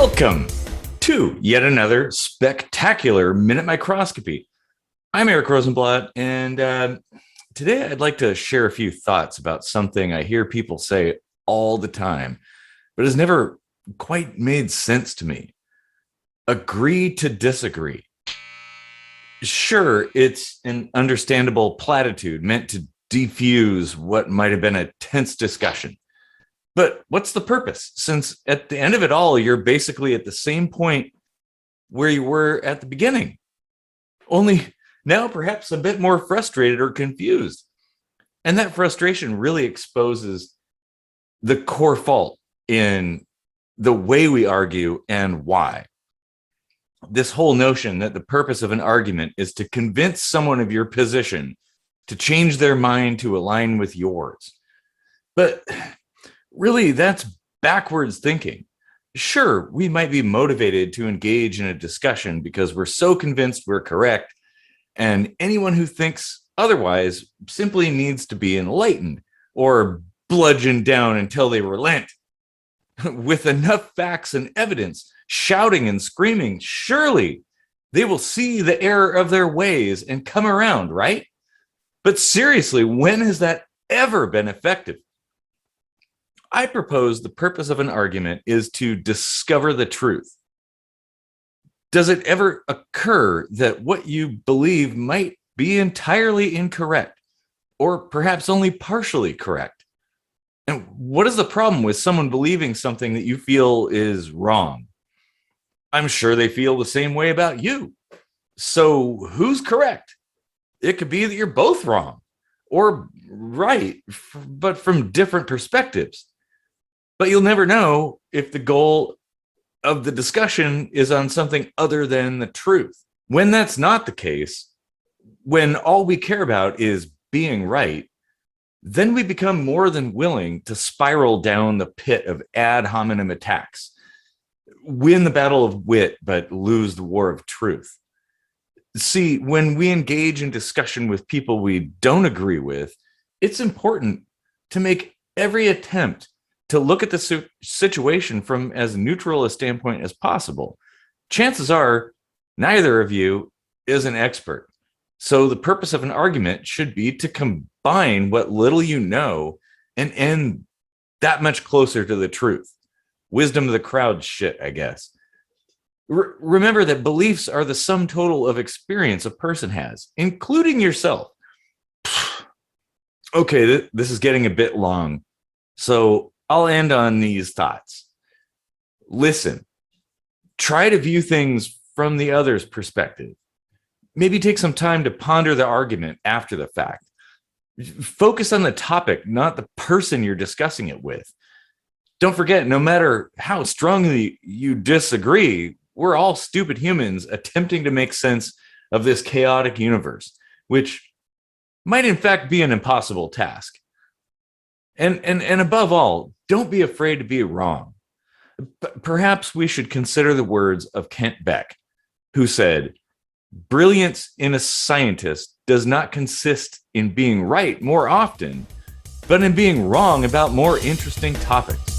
Welcome to yet another spectacular Minute Microscopy. I'm Eric Rosenblatt, and today I'd like to share a few thoughts about something I hear people say all the time, but has never quite made sense to me. Agree to disagree. Sure, it's an understandable platitude meant to defuse what might have been a tense discussion. But what's the purpose? Since at the end of it all, you're basically at the same point where you were at the beginning, only now perhaps a bit more frustrated or confused. And that frustration really exposes the core fault in the way we argue and why. This whole notion that the purpose of an argument is to convince someone of your position, to change their mind to align with yours. But really, that's backwards thinking. Sure, we might be motivated to engage in a discussion because we're so convinced we're correct, and anyone who thinks otherwise simply needs to be enlightened or bludgeoned down until they relent. With enough facts and evidence, shouting and screaming, surely they will see the error of their ways and come around, right? But seriously, when has that ever been effective? I propose the purpose of an argument is to discover the truth. Does it ever occur that what you believe might be entirely incorrect, or perhaps only partially correct? And what is the problem with someone believing something that you feel is wrong? I'm sure they feel the same way about you. So who's correct? It could be that you're both wrong or right, but from different perspectives. But you'll never know if the goal of the discussion is on something other than the truth. When that's not the case, when all we care about is being right, then we become more than willing to spiral down the pit of ad hominem attacks, win the battle of wit, but lose the war of truth. See, when we engage in discussion with people we don't agree with, it's important to make every attempt to look at the situation from as neutral a standpoint as possible. Chances are neither of you is an expert. So the purpose of an argument should be to combine what little you know and end that much closer to the truth. Wisdom of the crowd shit, I guess. Remember that beliefs are the sum total of experience a person has, including yourself. Okay, this is getting a bit long, so I'll end on these thoughts. Listen, try to view things from the other's perspective. Maybe take some time to ponder the argument after the fact. Focus on the topic, not the person you're discussing it with. Don't forget, no matter how strongly you disagree, we're all stupid humans attempting to make sense of this chaotic universe, which might in fact be an impossible task. And above all, don't be afraid to be wrong. Perhaps we should consider the words of Kent Beck, who said, "Brilliance in a scientist does not consist in being right more often, but in being wrong about more interesting topics."